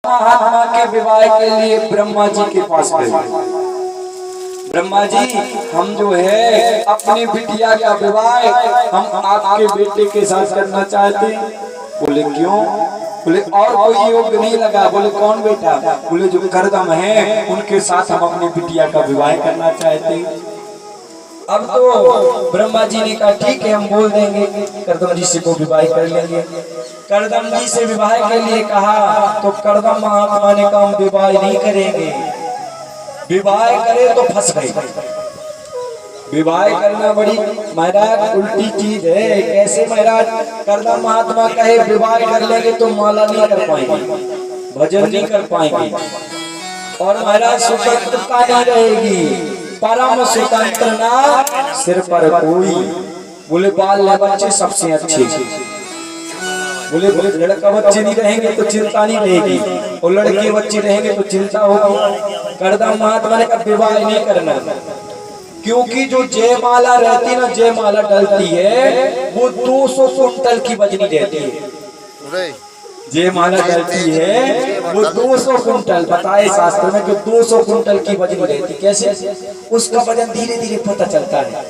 महात्मा के विवाह के लिए ब्रह्मा जी के पास गए। ब्रह्मा जी, हम जो है अपनी बिटिया का विवाह हम आपके बेटे के साथ करना चाहते हैं। बोले क्यों? बोले और कोई योग नहीं लगा। बोले कौन बेटा? बोले जो करदम है उनके साथ हम अपनी बिटिया का विवाह करना चाहते हैं। अब तो ब्रह्मा जी ने कहा ठीक है, हम बोल देंगे करदम जी से को विवाह कर लेंगे। करदम जी से विवाह के लिए कहा तो करदम महात्मा ने कहा हम विवाह नहीं करेंगे। विवाह करे तो फंस गए। विवाह करना बड़ी महाराज उल्टी चीज है। कैसे महाराज? करदम महात्मा कहे विवाह कर लेंगे तो माला नहीं कर पाएंगे, भजन नहीं कर पाएंगे और महाराज स्वतंत्रता नहीं रहेगी। परम स्वतंत्र ना सिर पर कोई। बोले बाल बच्चे सबसे अच्छे। बोले लड़का बच्चे नहीं रहेंगे तो चिंता नहीं रहेगी और लड़के बच्चे रहेंगे तो चिंता होगी। करदम महात्मा ने कहा विवाह नहीं करना, क्योंकि जो जयमाला रहती ना, जयमाला डलती है वो 200 कुंटल की वजनी रहती है। जयमाला डलती है वो 200 कुंटल, बताए शास्त्र में कि 200 कुंटल की वजनी रहती। कैसे? उसका वजन धीरे धीरे पता चलता है,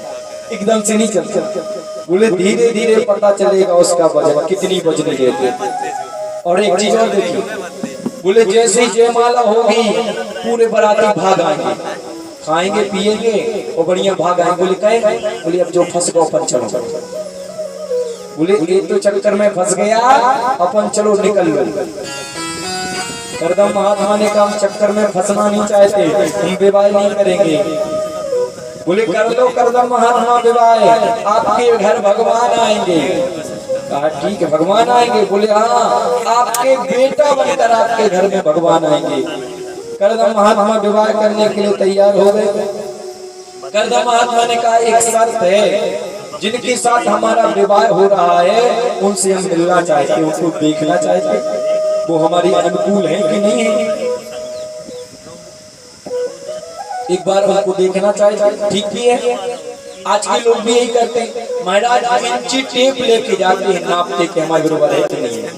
एकदम से नहीं चलता। बोले धीरे धीरे पता चलेगा उसका वजन कितनी वजनी रहती है। और एक चीज और देखिए, बोले जैसे ही जयमाला होगी पूरे बाराती भाग आएंगे, खाएंगे पिएंगे और बढ़िया भाग आएंगे। बोले कहे? बोले अब जो फंस गो अपन चलो। बोले एक तो चक्कर में फंस गया, अपन चलो निकल गए। करदम महात्मा ने कहा हम चक्कर में फंसना नहीं चाहते, हम विवाह नहीं करेंगे। बोले कर लो करदम महात्मा विवाह, आपके घर भगवान आएंगे। कहा ठीक है भगवान आएंगे। बोले हाँ, आपके बेटा बनकर आपके घर में भगवान आएंगे। करदम महात्मा विवाह करने के लिए तैयार हो गए। करदम महात्मा ने कहा एक शर्त है, जिनके साथ हमारा विवाह हो रहा है उनसे हम मिलना चाहते हैं, उनको देखना चाहते हैं, वो हमारी अनुकूल है कि नहीं है, एक बार उनको देखना चाहते। ठीक भी है, आज के लोग भी यही करते हैं। महाराज इंची टेप लेके जाते हैं, नापते कि हमारे बराबर है कि नहीं है।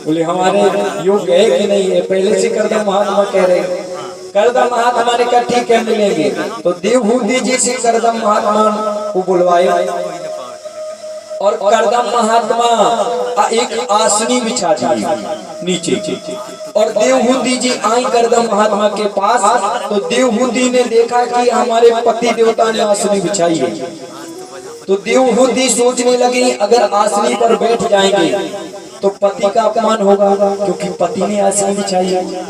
बोले हमारे योग्य है कि नहीं है, पहले से करदम महात्मा कह रहे हैं। करदम महात्मा ने कहा ठीक है मिलेंगे। तो देवहूति जी से करदम महात्मा को बुलवाए और करदम महात्मा एक आसनी बिछा दी नीचे और देवहूति जी आई करदम महात्मा के पास। तो देवहूति ने देखा कि हमारे पति देवता ने आसनी बिछाई है। तो देवहूति सोचने लगी अगर आसनी पर बैठ जाएंगे तो पति का अपमान होगा, क्योंकि पति ने आसनी बिछाई है।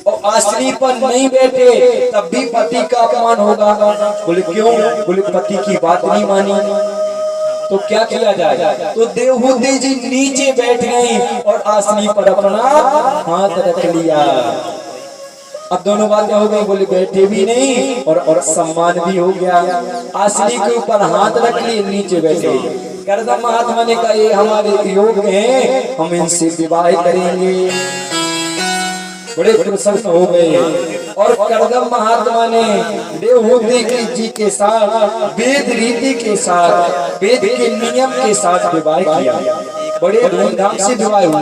और आसनी पर नहीं बैठे तब भी पति का अपमान होगा। बोले क्यों? बोले पति की बात नहीं मानी। तो क्या किया जाए? तो देवहूति जी नीचे बैठ गई और आसनी पर अपना हाथ रख लिया। अब दोनों बातें हो गई। बोले बैठे भी नहीं और सम्मान भी हो गया। आसनी के ऊपर हाथ रख लिए, नीचे बैठे। करदम महात्मा ने कहा ये हमारे योग हैं, हम इनसे विवाह करेंगे। बड़े प्रसन्न हो गए और करदम महात्मा ने देवहूति जी के साथ वेद रीति के साथ, वेद के नियम के साथ विवाह किया। बड़े धूमधाम से विवाह हुआ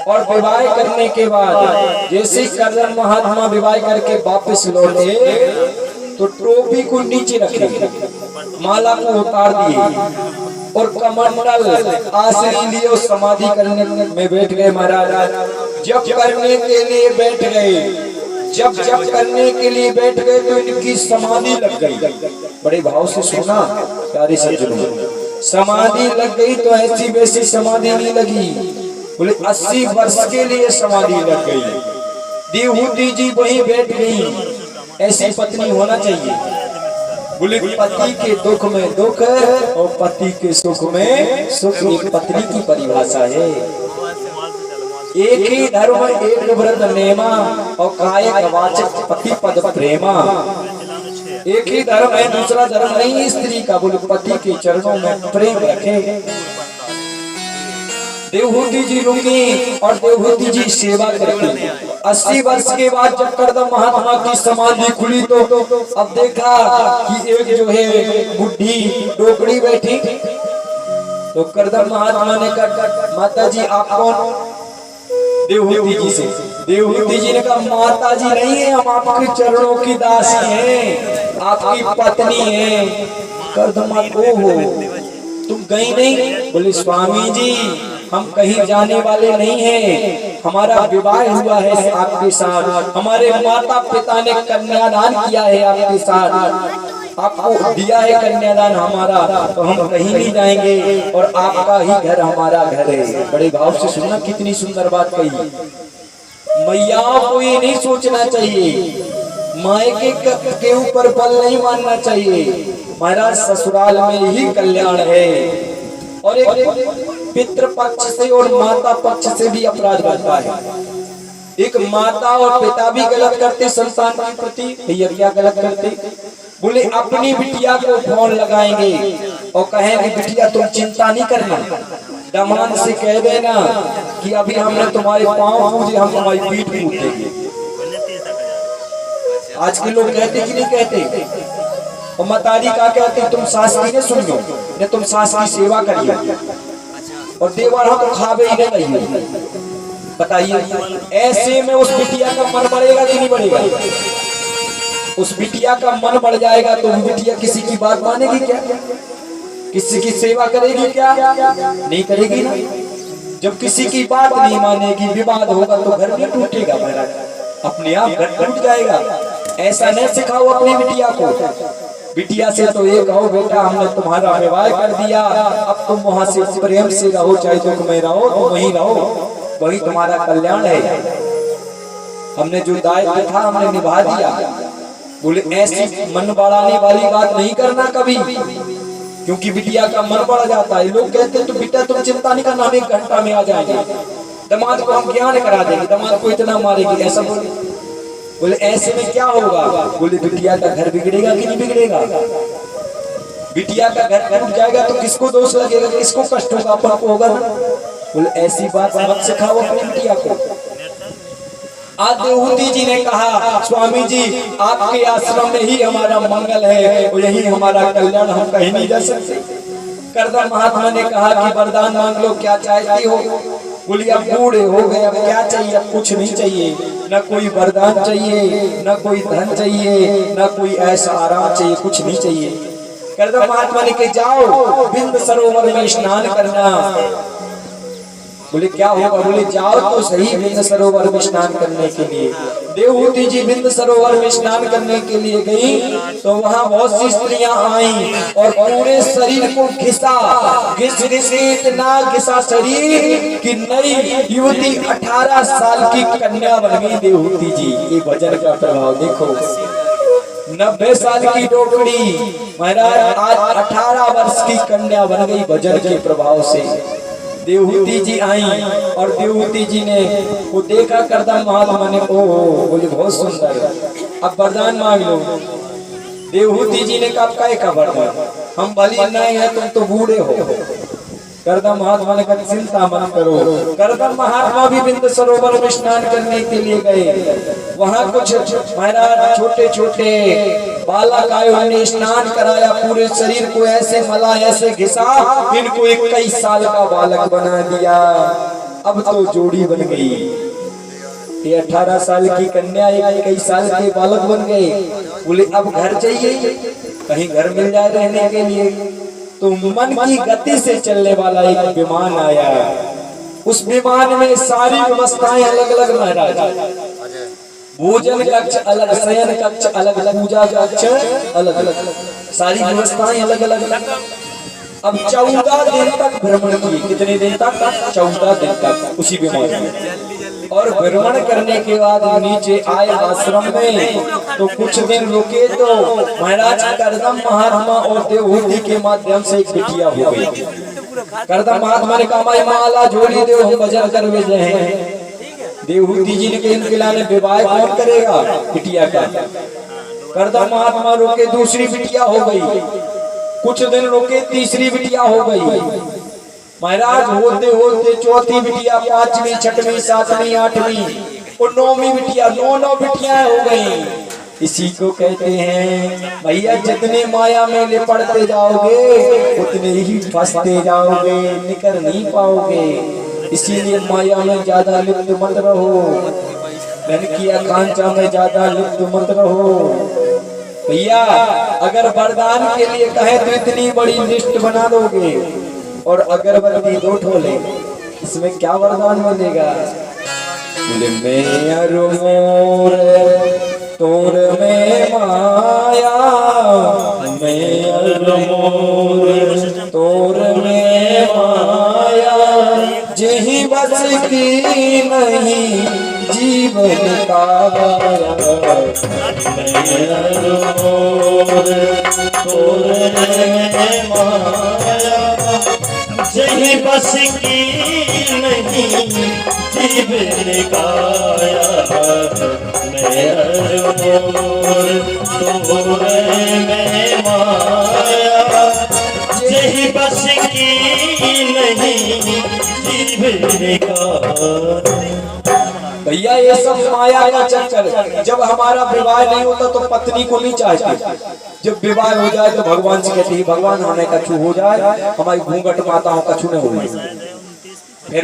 और विवाह करने के बाद जैसे करदम महात्मा विवाह करके वापस लौटे तो टोपी को नीचे रखे, माला को उतार दिए और कमंडल आसनी लिए समाधि करने में बैठ गए। महाराज जब करने के लिए बैठ गए, जब करने के लिए बैठ गए तो इनकी समाधि लग गई। बड़े भाव से सुना प्यारे सज्जनों, समाधि लग गई तो ऐसी वैसी समाधि नहीं लगी। बोले 80 वर्ष के लिए समाधि लग गई। देवहूति जी वहीं बैठ गई। ऐसी पत्नी होना चाहिए। बोले पति के दुख में दुख और पति के सुख में सुख, एक पत्नी की परिभाषा है। एक ही धर्म एक व्रत नेमा और कायक वाचक पति पद प्रेमा। एक ही धर्म है, दूसरा धर्म नहीं स्त्री का। बोले पति के चरणों में प्रेम रखे। देवहूति जी रुकी और देवहूति जी सेवा करती। 80 वर्ष के बाद जब करदम महात्मा की समाधि खुली तो अब देखा कि एक जो है बुढ़ी डोकड़ी बैठी। तो करदम महात्मा ने कहा माता जी आप कौन? देवहूति जी से। देवहूति जी ने कहा माता जी नहीं है, हम आपके चरणों की दासी हैं, आपकी पत्नी हैं। कर्दमत ओहो तुम गई नहीं? बोले स्वामी जी हम कहीं जाने वाले नहीं हैं, हमारा विवाह हुआ है आपके साथ, हमारे माता पिता ने कन्यादान किया है आपके साथ, आपको दिया है कन्यादान हमारा, तो हम कहीं नहीं जाएंगे और आपका ही घर हमारा घर है। बड़े भाव से सुनना, कितनी सुंदर बात कही। मैया को ये नहीं सोचना चाहिए, मायके के ऊपर बल नहीं मानना चाहिए, महाराज ससुराल में ही कल्याण है। और एक पितृ पक्ष से और माता पक्ष से भी अपराध बनता है। एक माता और पिता भी गलत करते संतान के प्रति, भैया क्या गलत करते? बोले अपनी बिटिया को फोन लगाएंगे और कहेंगे बिटिया तुम चिंता नहीं करना, दमान से कह देना कि अभी हमने तुम्हारे पाँव पूजे, हम तुम्हारी पीठ पूजेंगे। आज के लोग कहते कि नहीं कहते? और मतारी का कहते तुम सास की नहीं सुनियो, ने तुम सास की सेवा करिए और देवर हो तो खावे ही नहीं। बताइए ऐसे में उस बिटिया का मन बढ़ेगा कि नहीं बढ़ेगा? उस बिटिया का मन बढ़ जाएगा तो बिटिया किसी की बात मानेगी क्या? किसी की सेवा करेगी क्या? नहीं करेगी ना। जब किसी की बात नहीं मानेगी, विवाद होगा तो घर नहीं टूटेगा, अपने आप घर टूट जाएगा। ऐसा नहीं सिखाओ अपनी बिटिया को। बिटिया से तो ये कहो बेटा हमने तुम्हारा विवाह कर दिया, अब तुम वहां से प्रेम से रहो, चाहे दुख में रहो तुम वहीं रहो, वही तुम्हारा कल्याण है। हमने जो दायित्व था हमने निभा दिया। बोले ऐसी मन बढ़ाने वाली बात नहीं करना कभी, क्योंकि बिटिया का मन बढ़ जाता है। लोग कहते हैं तो बेटा तुम चिंता नहीं करना, हम 1 घंटा में आ जाएंगे, दामाद को हम ज्ञान करा देंगे, दामाद को इतना मारेंगे, ऐसा बोले ऐसे में क्या होगा? बोले बिटिया का घर बिगड़ेगा कि नहीं बिगड़ेगा? बिटिया का घर टूट जाएगा तो किसको दोष लगेगा, किसको कष्ट होगा? अपन को होगा ना। बोले ऐसी बात मत सिखाओ अपनी बिटिया को। आज देवहूति जी ने कहा स्वामी जी आपके आश्रम में ही हमारा मंगल है और यही हमारा कल्याण, हम कहीं नहीं जा सकते। कर्दम महात्मा ने कहा कि वरदान मांग लो, क्या चाहती हो? बोली अब बूढ़े हो गए, अब क्या चाहिए? अब कुछ नहीं चाहिए, न कोई वरदान चाहिए, न कोई धन चाहिए, न कोई ऐसा आराम चाहिए, कुछ नहीं चाहिए। कर्दम महात्मा ने कहा जाओ बिंद सरोवर में स्नान करना। बोले क्या होगा? बोले जाओ तो सही बिंद सरोवर में स्नान करने के लिए। देवहूति जी बिंद सरोवर में स्नान करने के लिए गई तो वहां बहुत सी स्त्रियां आई और पूरे शरीर को घिसा, घिस इतना घिसा शरीर कि नई युवती 18 साल की कन्या बन गई देवहूति जी। ये भजन का प्रभाव देखो। 90 साल की डोकड़ी महाराज आज 18 वर्ष की कन्या बन गई भजन के प्रभाव से। देवहूति जी आई और देवहूति जी ने वो देखा कर्दम महात्मा ने, ओ बोले बहुत सुंदर, अब वरदान मांग लो। देवहूति जी ने कहा काय का वरदान? हम बलि नहीं है, तुम तो बूढ़े हो। कर्दम महात्मा ने कहा चिंता मत करो। कर्दम महात्मा भी बिंद सरोवर में स्नान करने के लिए गए। वहां कुछ महाराज छोटे छोटे बालक आए, उन्हें स्नान कराया, पूरे शरीर को ऐसे मला, ऐसे घिसा, इनको 21 साल का बालक बना दिया। अब तो जोड़ी बन गई। ये 18 साल की कन्या 21 साल के बालक बन गए। बोले अब घर चाहिए, कहीं घर मिल जाए रहने के लिए। तो मन की गति से चलने वाला एक विमान आया। उस विमान में सारी व्यवस्थाएं अलग अलग महाराज, भोजन कक्ष अलग, शयन कक्ष अलग, पूजा कक्ष अलग अलग, सारी व्यवस्थाएं अलग अलग। अब 14 दिन तक भ्रमण किए। कितने दिन तक? 14 दिन तक उसी विमान में। और भ्रमण करने के बाद नीचे आए आश्रम में तो कुछ दिन रुके तो महाराज कर्दम महात्मा और देवहूति के माध्यम से एक बिटिया हो गई। कर्दम महात्मा ने कहा माई माला जोड़ी दो, हम भजन कर भेजे हैं। देवहूति जी ने कहा इनके लाने विवाह कौन करेगा बिटिया का? कर्दम महात्मा रुके, दूसरी बिटिया हो गई। कुछ दिन रुके, तीसरी बिटिया हो गई। महाराज होते होते चौथी बिटिया, 5वीं, 6वीं, 7वीं, 8वीं और 9वीं बिटिया, 9 बिटियां हो गई। इसी को कहते हैं भैया जितने माया में लिपटते जाओगे उतने ही फंसते जाओगे, निकल नहीं पाओगे। इसीलिए माया में ज्यादा लिप्त मत रहो, धन की आकांक्षा में ज्यादा लिप्त मत रहो। भैया अगर वरदान के लिए कहे तो इतनी बड़ी लिस्ट बना दोगे, और अगरबत्ती 2 ठोले, इसमें क्या वरदान मिलेगा? बोले मैं अरुमोर तोर में माया, मैं अरुमोर तोर में माया, जही बस की नहीं जीवन का, मैं अरुमोर तोर में माया, जही बस की नहीं जीवन काया, मैं अरुमोर तोर में माया, जही बस की नहीं जीवन काया। भैया ये सब माया का चक्कर। जब हमारा विवाह नहीं होता तो पत्नी को नहीं चाहती, जब विवाह हो जाए तो भगवान से कहती है भगवान हमें कछु हो जाए, हमारी घूंघट माताओं कछु न हो। फिर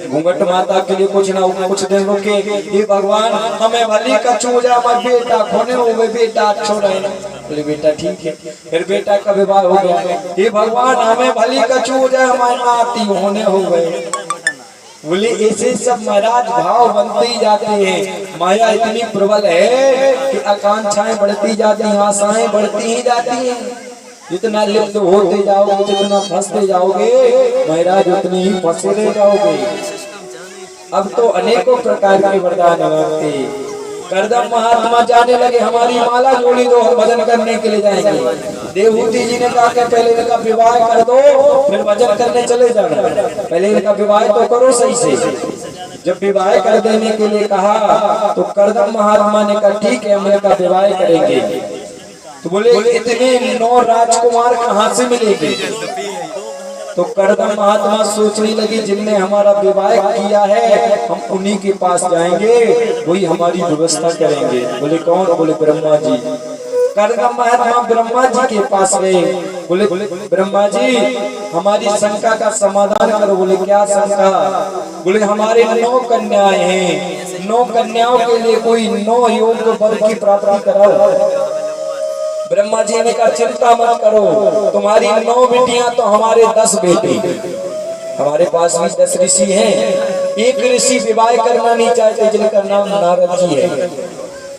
घूंघट माता के लिए कुछ ना कुछ दिन रुके, ये भगवान हमें भली कछु हो जाए, हमारे बेटा खोने हो गए, बेटा अच्छो रहे। बोले बेटा ठीक है। फिर बेटा का विवाह हो गया, ये भगवान हमें भली कछु हो जाए, हमारे नाती होने हो गए। बोले ऐसे सब महाराज भाव बनते ही जाते हैं। माया इतनी प्रबल है कि आकांक्षाएं बढ़ती जाती हैं, आशाएं बढ़ती ही जाती हैं। जितना लिप्त होते जाओगे, जितना फंसते जाओगे महाराज, उतनी ही फंसे रह जाओगे। अब तो अनेकों प्रकार के वरदान मांगते। करदम महात्मा जाने लगे हमारी माला जोड़ी दो, हम भजन करने के लिए जाएंगे। देवहूति जी ने कहा कि पहले इनका विवाह कर दो, फिर भजन करने चले जाना, पहले इनका विवाह तो करो सही से। जब विवाह कर देने के लिए कहा तो करदम महात्मा ने कहा ठीक है हम इनका विवाह करेंगे। तो बोले इतने 9 राजकुमार कहाँ से मिलेंगे? तो करदम महात्मा सोचने लगी जिनने हमारा विवाह किया है हम उन्हीं के पास जाएंगे, वही हमारी व्यवस्था करेंगे। बोले कौन? बोले ब्रह्मा जी। करदम महात्मा ब्रह्मा जी के पास गए। बोले ब्रह्मा जी हमारी शंका का समाधान करो। बोले क्या शंका? बोले हमारे 9 कन्याएं हैं, 9 कन्याओं के लिए कोई 9 योग्य वर की प्राप्ति कराओ। ब्रह्मा जी ने कहा चिंता मत करो, तुम्हारी 9 बेटियां तो हमारे 10 बेटे, हमारे पास भी 10 ऋषि हैं। एक ऋषि विवाह करना नहीं चाहते जिनका नाम नारद जी है,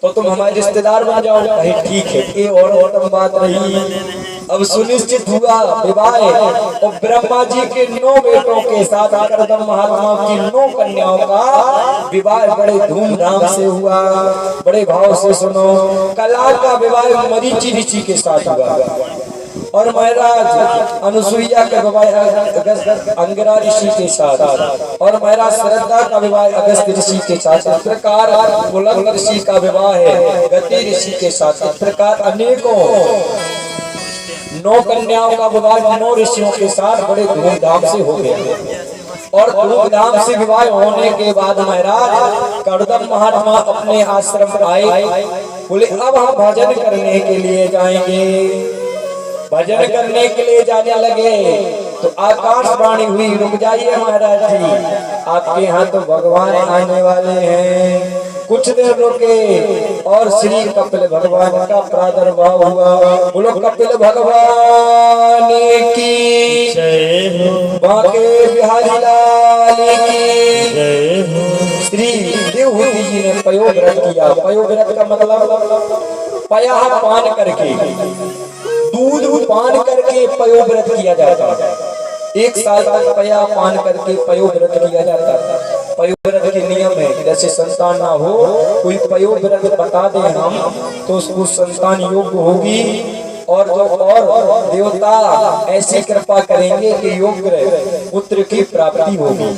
तो तुम हमारे रिश्तेदार बन जाओ। कहे ठीक है। ये और उत्तम बात रही। अब सुनिश्चित हुआ विवाह, और ब्रह्मा जी के 9 बेटों के साथ करदम महात्मा की 9 कन्याओं का विवाह बड़े धूमधाम से हुआ। बड़े भाव से सुनो, कला का विवाह मरीचि ऋषि के साथ हुआ, और महाराज अनुसुईया का विवाह अंगिरा ऋषि के साथ, और महाराज श्रद्धा का विवाह अगस्त्य ऋषि के साथ। इस प्रकार पुलंग ऋषि का विवाह है गति ऋषि के साथ। इस प्रकार अनेकों 9 कन्याओं का विवाह 9 ऋषियों के साथ बड़े धूमधाम से हो गया। और धूमधाम से विवाह होने के बाद महाराज करदम महात्मा अपने आश्रम आए। बोले अब हम भजन करने के लिए जाएंगे। भजन करने के लिए जाने लगे तो आकाशवाणी हुई रुक जाइए महाराज जी, आपके यहाँ तो भगवान आने वाले हैं। कुछ देर रुके और श्री कपिल भगवान का प्रादुर्भाव हुआ। बोलो कपिल भगवान की जय हो, बांके बिहारी लाल की जय हो। श्री देवहूति जी ने पयोव्रत किया। पयोव्रत का मतलब पया पान करके, दूध पान करके पयोव्रत किया जाता है। 1 साल तक पया पान करके पयोव्रत किया जाता है। पयोव्रत के नियम है, जैसे संतान ना हो, कोई पयोव्रत बता दे हम तो उसको संतान योग्य होगी, और देवता ऐसी कृपा करेंगे कि योग्य पुत्र की प्राप्ति होगी।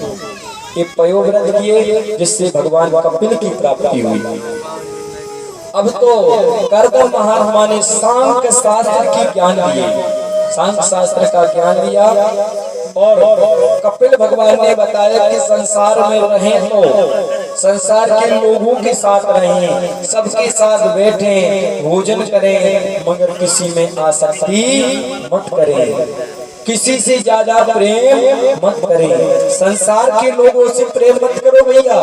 ये पयोव्रत किए जिससे भगवान कपिल की प्राप्ति हुई। अब तो करदम महात्मा ने सांख्य शास्त्र की ज्ञान दिए, सांख्य शास्त्र का ज्ञान दिया, और कपिल भगवान ने बताया कि संसार में रहें तो संसार के लोगों के साथ रहें, सबके साथ बैठें, भोजन करें, मगर किसी में आसक्ति मत करें। किसी से ज्यादा प्रेम मत करें। संसार के लोगों से प्रेम मत करो भैया।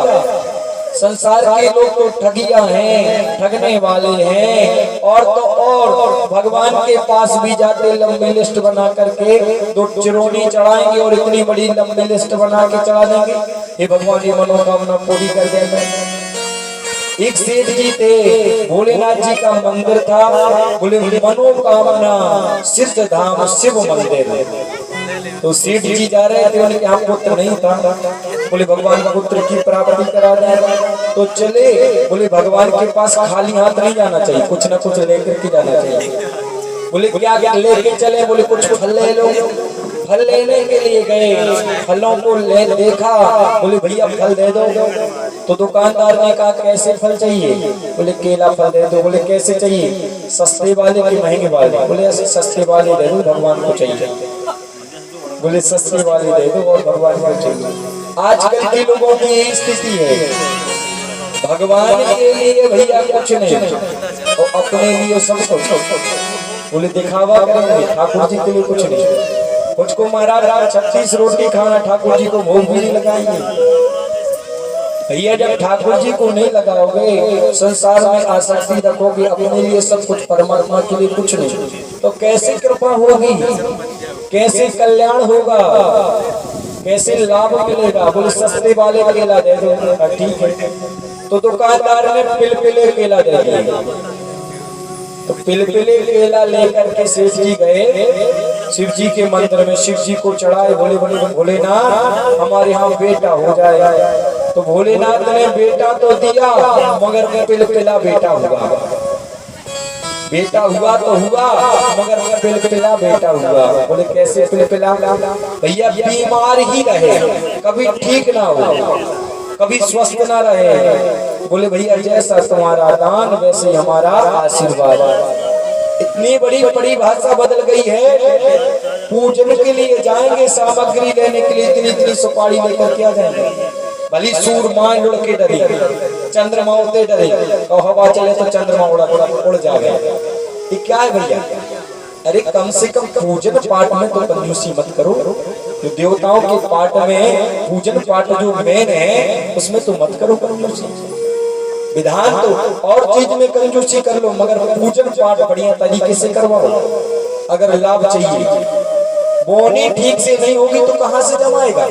संसार के लोग तो ठगिया हैं, ठगने वाले हैं, और तो और भगवान के पास भी जाते लंबी लिस्ट बना करके 2 चिरौनी चढ़ाएंगे और इतनी बड़ी लंबी लिस्ट बना के चढ़ा देंगे, हे भगवान ये मनोकामना पूरी कर देंगे। एक सेठ जी थे, भोलेनाथ जी का मंदिर था, बोले मनोकामना सिद्ध धाम शिव मंदिर। तो सेठ जी जा रहे थे, उनके यहाँ पुत्र नहीं था, बोले भगवान पुत्र की प्राप्ति करा देगा। तो चले, बोले भगवान के पास खाली हाथ नहीं जाना चाहिए, कुछ ना कुछ लेकर के जाना चाहिए। बोले क्या क्या लेके चले, बोले कुछ फल ले लो। फल लेने के लिए गए, फलों को ले देखा, बोले भैया फल दे दो। तो दुकानदार ने कहा कैसे फल चाहिए, बोले केला फल दे दो। बोले कैसे चाहिए, सस्ते वाले कि महंगे वाले, बोले ऐसे सस्ते वाले दे दो, भगवान को चाहिए। बोले सस्ते वाले दे दो और भगवान को चाहिए। आजकल के लोगों की यही स्थिति है, भगवान के लिए भैया कुछ नहीं और अपने लिए सब कुछ। बोले दिखावा करेंगे, ठाकुर जी के लिए कुछ नहीं। मुझको महाराज 36 रोटी खाना, ठाकुर जी को भोग भी नहीं लगाएंगे। भैया जब ठाकुर जी को नहीं लगाओगे, संसार में आसक्ति रखोगे, अपने लिए सब कुछ, परमात्मा के लिए कुछ नहीं, तो कैसे कृपा होगी, कैसे कल्याण होगा, कैसे लाभ मिलेगा। बोले सस्ते वाले केला दे दो, ठीक है। तो दुकानदार ने पिलपिले केला दे दिया। तो पिलपिले केला लेकर के सेठ जी गए शिव जी के मंदिर में, शिव जी को चढ़ाए। बोले बोले भोलेनाथ हमारे यहाँ बेटा हो जाए। तो भोलेनाथ ने बेटा तो दिया, मगर पिलपिला बेटा हुआ। बेटा हुआ तो हुआ, मगर पिलपिला बेटा हुआ। बोले कैसे पिलपिला, भैया बीमार ही रहे, कभी ठीक ना हो, कभी स्वस्थ ना रहे। बोले भैया जैसा तुम्हारा दान वैसे हमारा आशीर्वाद। इतनी बड़ी परिभाषा बदल गई है। पूजन के लिए जाएंगे, सामग्री लेने के लिए इतनी इतनी सुपारी लेकर क्या जाएंगे, भली सूरमा उड़ के डरे, चंद्रमा उड़ते डरे, और हवा चले तो चंद्रमा उड़ जाएगा। ये क्या है भैया? अरे कम से कम पूजन पाठ में तो कंजूसी मत करो। तो देवताओं के पाठ में पूजन पाठ जो मेन है उसमें तो मत करो कंजूसी। विधान तो और चीज में कंजूसी कर लो, मगर पूजन पाठ बढ़िया तरीके से करवाओ। अगर लाभ चाहिए, बोनी ठीक से नहीं होगी तो कहाँ से जमाएगा?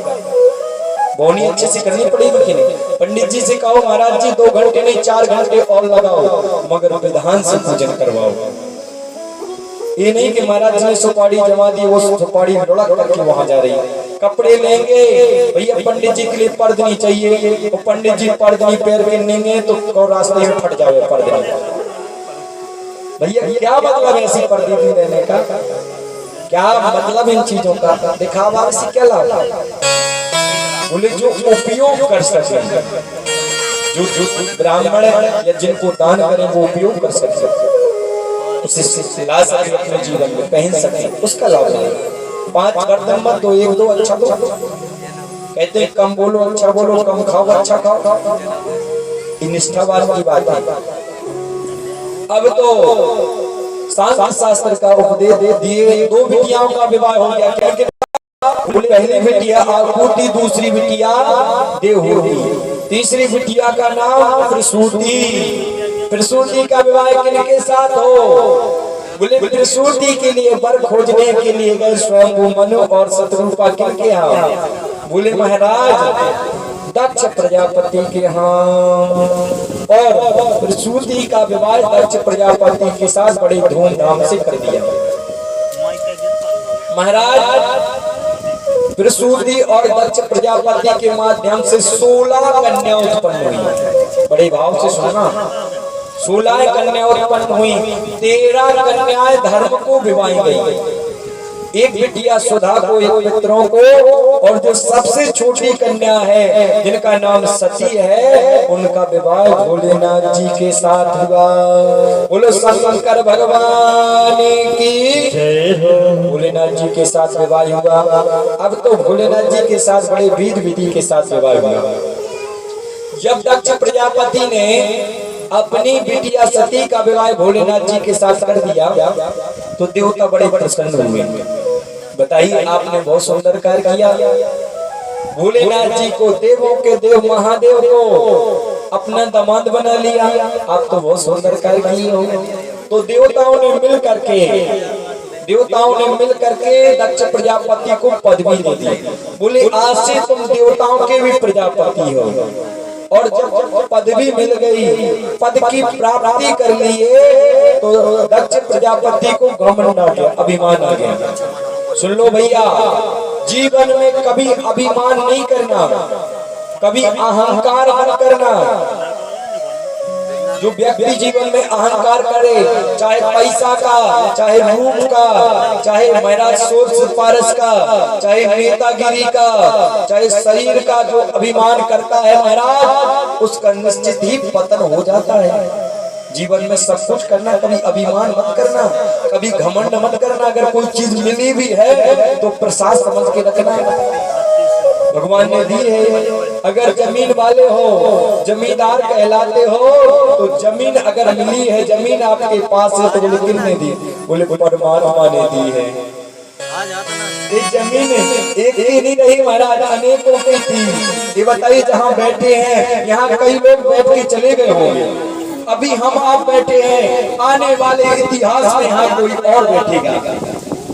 बोनी अच्छे से करनी पड़ेगी कि नहीं? पंडित जी से कहो महाराज जी 2 घंटे नहीं 4 घंटे और लगाओ, मगर विधान से पूजन करवाओ। ये नहीं कि महाराज ने सुपारी जमा दी, वो सुपारी लुढ़क करके वहां जा रही है। कपड़े लेंगे भैया, पंडित जी के लिए पर्दनी चाहिए, तो पंडित जी पर्दनी पैर के लेंगे तो रास्ते में फट जावे पर्दनी। भैया क्या मतलब है ऐसी पर्दनी लेने का? क्या मतलब इन चीजों का? दिखावा से क्या लाभ? बोले जो उपयोग कर सके, जो ब्राह्मण या जिनको दान करें वो उपयोग कर सके, उसे ला सके, अपने जीवन में पहन सके, उसका लाभ मिलेगा। 5 बर्तन मत दो, 1-2 अच्छा दो। कहते हैं कम बोलो अच्छा बोलो, कम खाओ अच्छा खाओ, ये निष्ठावान की बात है। अब तो शास्त्र का उपदेश दे दिए। 2 बिटियाओं का विवाह हो गया। क्या बोले पहली बिटिया आकुति, दूसरी बिटिया देवहूति, तीसरी बिटिया का नाम त्रिशूति। त्रिशूति का विवाह किनके साथ हो? बोले त्रिशूति के लिए वर खोजने के लिए गए स्वयं मनु और शत्रुपा किनके यहाँ? बोले महाराज दक्ष प्रजापति के यहाँ। और त्रिशूति का विवाह दक्ष प्रजापति के साथ बड़े धूमधाम से कर दिया। महाराज त्रिशूति और दक्ष प्रजापति के माध्यम से 16 कन्या उत्पन्न हुई। बड़े भाव से सुनना, 16 कन्या उत्पन्न हुई। 13 कन्याएं धर्म को विवाही गई, एक बिटिया सुधा को, एक पुत्रों को, और जो सबसे छोटी कन्या है जिनका नाम सती है, उनका विवाह भोलेनाथ जी के साथ हुआ। बोलो शंकर भगवान की जय हो। भोलेनाथ जी के साथ विवाह हुआ। अब तो भोलेनाथ जी के साथ बड़े विधि विधि के साथ विवाह हुआ। जब दक्ष प्रजापति ने अपनी बिटिया सती का विवाह भोलेनाथ जी के साथ कर दिया तो देवता बड़े प्रसन्न हुए। बताइए, आपने बहुत सुंदर कार्य किया। भोलेनाथ जी को, देवों के देव महादेव को अपना दामाद बना लिया। आप तो बहुत सुंदर कार्य किए हो। तो देवताओं ने मिल करके दक्ष प्रजापति को पदवी दे दी। बोले आज से तुम देवताओं के भी प्रजापति हो। और जब पदवी मिल गई, पद की प्राप्ति कर लिए, तो दक्ष प्रजापति को घमंड आ गया, अभिमान आ गया। सुन लो भैया, जीवन में कभी अभिमान नहीं करना, कभी अहंकार मत करना। जो व्यक्ति जीवन में अहंकार करे, चाहे पैसा का, चाहे रूप का, चाहे महाराज सोच सिफारिश का, चाहे नेतागिरी का, चाहे शरीर का, जो अभिमान करता है महाराज, उसका निश्चित ही पतन हो जाता है। जीवन में सब कुछ करना, कभी अभिमान मत करना, कभी घमंड मत करना। अगर कोई चीज मिली भी है तो प्रसाद समझ के रखना, भगवान ने दी है। अगर जमीन वाले हो, जमींदार कहलाते हो, तो जमीन अगर मिली है, जमीन आपके पास है, तो बोले किसने दी? बोले परमात्मा ने दी है। ये जमीन एक ही नहीं रही महाराज, अनेकों की थी। ये बताइए, जहाँ बैठे हैं यहाँ कई लोग बैठ के चले गए होंगे, अभी हम आप बैठे हैं, आने वाले इतिहास में यहाँ कोई और बैठेगा।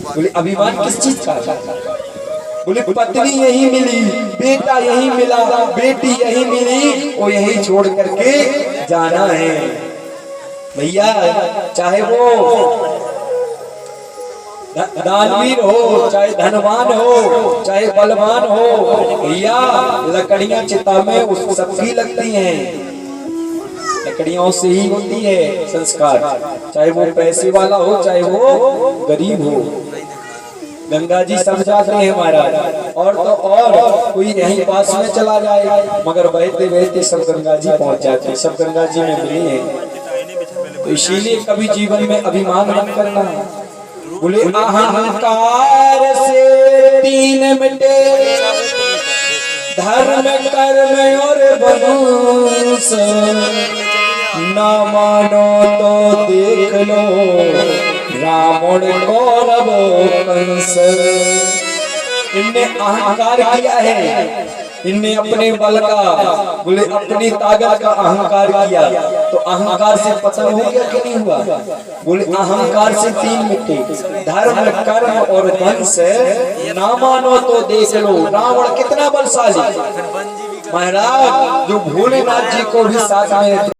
बोले अभिमान किस चीज का? बोले पत्नी यही मिली, बेटा यही मिला, बेटी यही मिली, वो यही छोड़ करके जाना है। भैया चाहे वो दानवीर हो, चाहे धनवान हो, चाहे बलवान हो, भैया लकड़ियां चिता में उस सबकी लगती हैं, लकड़ियों से ही होती है संस्कार। चाहे वो पैसे वाला हो, चाहे वो गरीब हो। गंगा जी सब जाते हैं महाराज, और तो और कोई यहीं पास में चला जाए, मगर बहते बहते सब गंगा जी पहुंच जाते हैं, सब गंगा जी में मिली है। तो इसीलिए कभी जीवन में अभिमान मत करना। बोले अहंकार से तीन मिटे, धर्म कर्म और वंश, ना मानो तो देख लो रावण कौरव कंस। इनने अहंकार किया है, इनने अपने बल का, बोले अपनी ताकत का अहंकार किया, तो अहंकार से पतन हो गया कि नहीं हुआ? बोले अहंकार से तीन मिट्टी, धर्म कर्म और वंश, ना मानो तो देख लो। रावण कितना बलशाली महाराज, जो भोलेनाथ जी को भी साथ में